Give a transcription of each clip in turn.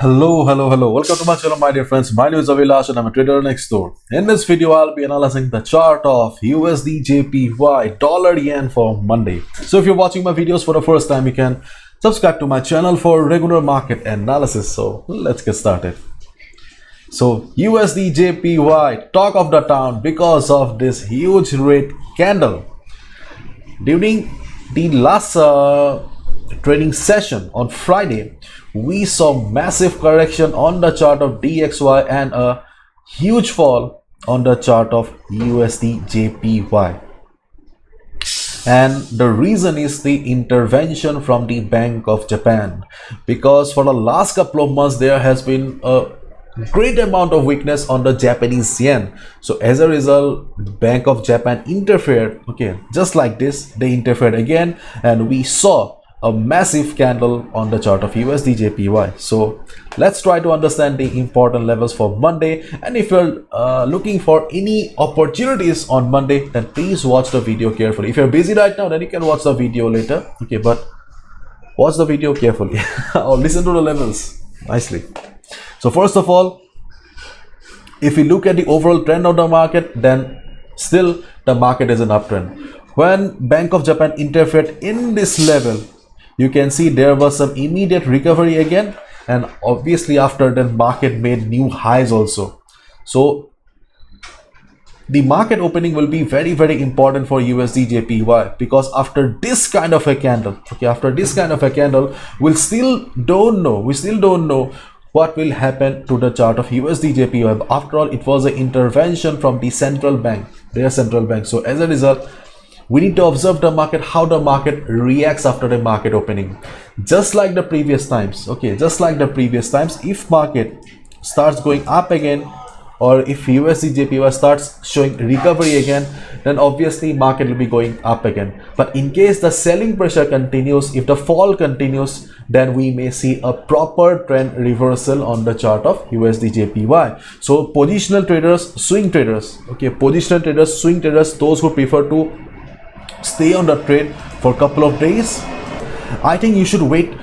Hello. Welcome to my channel, my dear friends. My name is Avilash and I'm a trader next door. In this video, I'll be analyzing the chart of USDjpy dollar yen for Monday. So if you're watching my videos for the first time, you can subscribe to my channel for regular market analysis. So let's get started. So USDjpy talk of the town because of this huge red candle. During the last trading session on Friday, we saw massive correction on the chart of DXY and a huge fall on the chart of USDjpy. And the reason is the intervention from the Bank of Japan, because for the last couple of months there has been a great amount of weakness on the Japanese yen. So as a result, Bank of Japan interfered. Okay, just like this, they interfered again, and we saw a massive candle on the chart of USDjpy. So let's try to understand the important levels for Monday. And if you're looking for any opportunities on Monday, then please watch the video carefully. If you're busy right now, then you can watch the video later. Okay, but watch the video carefully or listen to the levels nicely. So first of all, if we look at the overall trend of the market, then still the market is an uptrend. When Bank of Japan interfered in this level, you can see there was some immediate recovery again, and obviously after that market made new highs also. So the market opening will be very important for USDjpy, because after this kind of a candle, we still don't know what will happen to the chart of USDjpy. After all, it was an intervention from the central bank, their central bank. So as a result, we need to observe the market, how the market reacts after the market opening. Just like the previous times, if market starts going up again, or if USDjpy starts showing recovery again, then obviously market will be going up again. But in case the selling pressure continues, if the fall continues, then we may see a proper trend reversal on the chart of USDjpy. So positional traders, swing traders, swing traders, those who prefer to stay on the trade for a couple of days, I think you should wait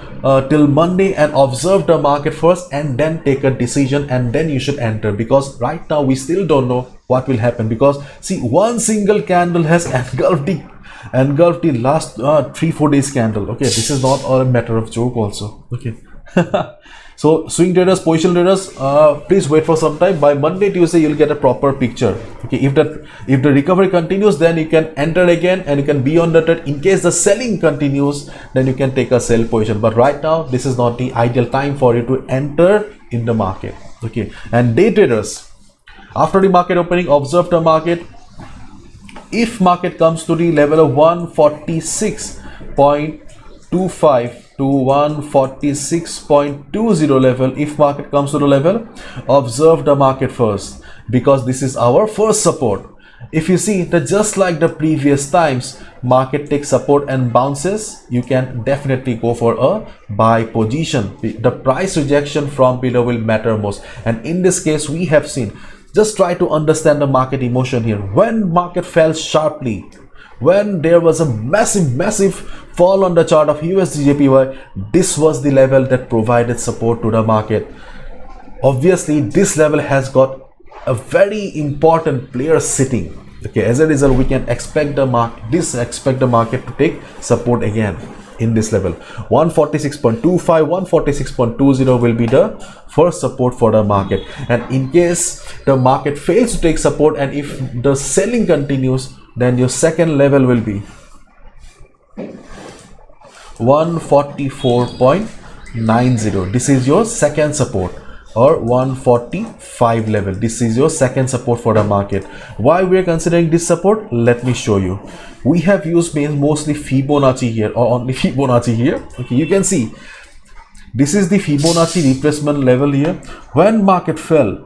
till Monday and observe the market first, and then take a decision, and then you should enter, because right now we still don't know what will happen. Because see, one single candle has engulfed the last 3-4 days candle. Okay, this is not a matter of joke also. Okay. So swing traders, position traders, please wait for some time. By Monday, Tuesday, you'll get a proper picture. Okay, if the recovery continues, then you can enter again and you can be on the trade. In case the selling continues, then you can take a sell position. But right now, this is not the ideal time for you to enter in the market. Okay, and day traders, after the market opening, observe the market. If market comes to the level of 146.25 to 146.20 level, if market comes to the level, observe the market first, because this is our first support. If you see that, just like the previous times, market takes support and bounces, you can definitely go for a buy position. The price rejection from below will matter most, and in this case we have seen. Just try to understand the market emotion here. When market fell sharply, when there was a massive fall on the chart of USDjpy, this was the level that provided support to the market. Obviously, this level has got a very important player sitting. Okay, as a result, we can expect the market to take support again in this level. 146.25, 146.20 will be the first support for the market. And in case the market fails to take support, and if the selling continues, then your second level will be 144.90. This is your second support, or 145 level. This is your second support for the market. Why we are considering this support? Let me show you. We have used mostly Fibonacci here, or only Fibonacci here. Okay, you can see this is the Fibonacci retracement level here. When market fell,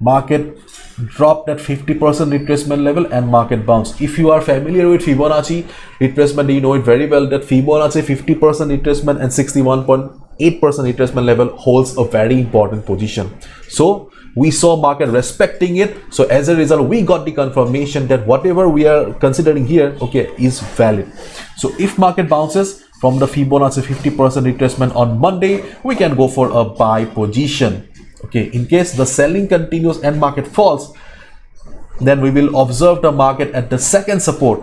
market dropped at 50% retracement level and market bounced. If you are familiar with Fibonacci retracement, you know it very well that Fibonacci 50% retracement and 61.8% retracement level holds a very important position. So we saw market respecting it. So as a result, we got the confirmation that whatever we are considering here, okay, is valid. So if market bounces, from the Fibonacci 50% retracement on Monday, we can go for a buy position. Okay, in case the selling continues and market falls, then we will observe the market at the second support,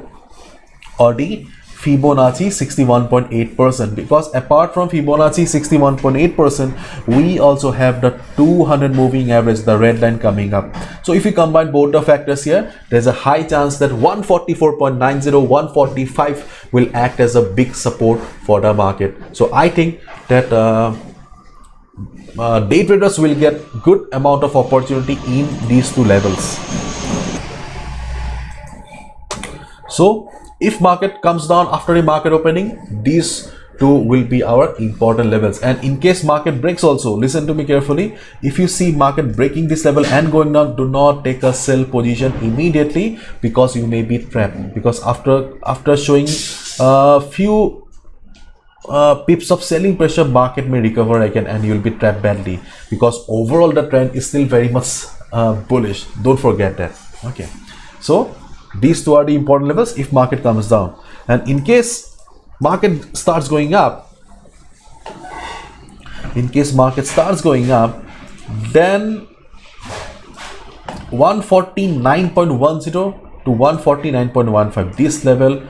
or the Fibonacci 61.8%, because apart from Fibonacci 61.8%, we also have the 200 moving average, the red line coming up. So if you combine both the factors here, there's a high chance that 144.90, 145 will act as a big support for the market. So I think that day traders will get good amount of opportunity in these two levels. So if market comes down after the market opening, these two will be our important levels. And in case market breaks also, listen to me carefully, if you see market breaking this level and going down, do not take a sell position immediately, because you may be trapped, because after showing a few pips of selling pressure, market may recover again and you will be trapped badly, because overall the trend is still very much bullish. Don't forget that. Okay, so these two are the important levels if market comes down. And in case market starts going up, then 149.10 to 149.15, this level,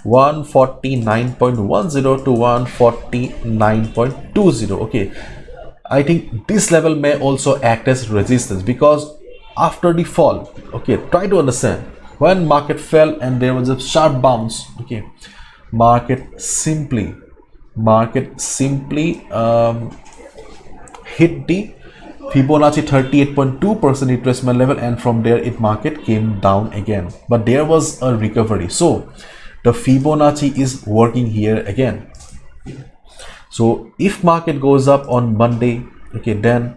149.10 to 149.20. okay, I think this level may also act as resistance, because after the fall, okay, try to understand, when market fell and there was a sharp bounce, okay, market simply hit the Fibonacci 38.2% retracement level, and from there market came down again, but there was a recovery. So the Fibonacci is working here again. So if market goes up on Monday, okay, then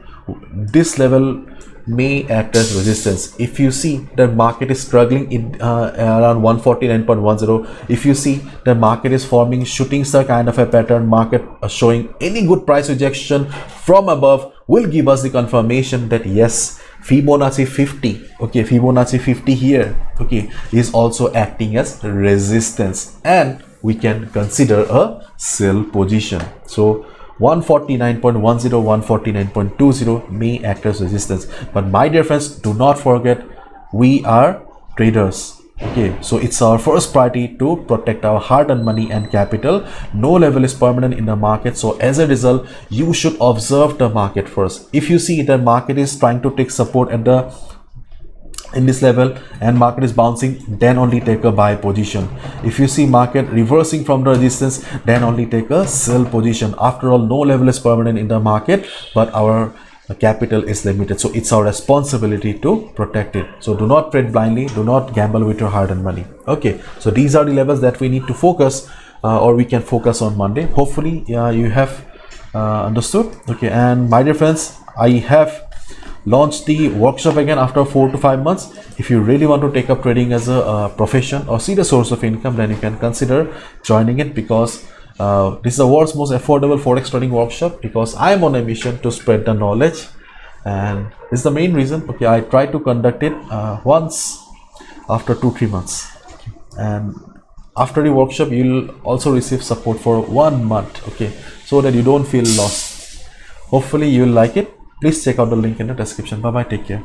this level may act as resistance. If you see the market is struggling in around 149.10, if you see the market is forming shooting star kind of a pattern, market showing any good price rejection from above, will give us the confirmation that yes, Fibonacci 50, okay, Fibonacci 50 here, okay, is also acting as resistance, and we can consider a sell position. So 149.10, 149.20 may act as resistance. But my dear friends, do not forget, we are traders. Okay, so it's our first priority to protect our hard-earned money and capital. No level is permanent in the market, so as a result, you should observe the market first. If you see the market is trying to take support at in this level and market is bouncing, then only take a buy position. If you see market reversing from the resistance, then only take a sell position. After all, no level is permanent in the market, but our capital is limited, so it's our responsibility to protect it. So do not trade blindly, do not gamble with your hard-earned money. Okay, so these are the levels that we need to focus, or we can focus on Monday. Hopefully you have understood. Okay, and my dear friends, I have launched the workshop again after 4 to 5 months. If you really want to take up trading as a profession or see the source of income, then you can consider joining it, because this is the world's most affordable forex trading workshop, because I am on a mission to spread the knowledge, and this is the main reason. Okay, I try to conduct it once after 2-3 months, and after the workshop you'll also receive support for 1 month, okay, so that you don't feel lost. Hopefully you'll like it. Please check out the link in the description. Bye bye, take care.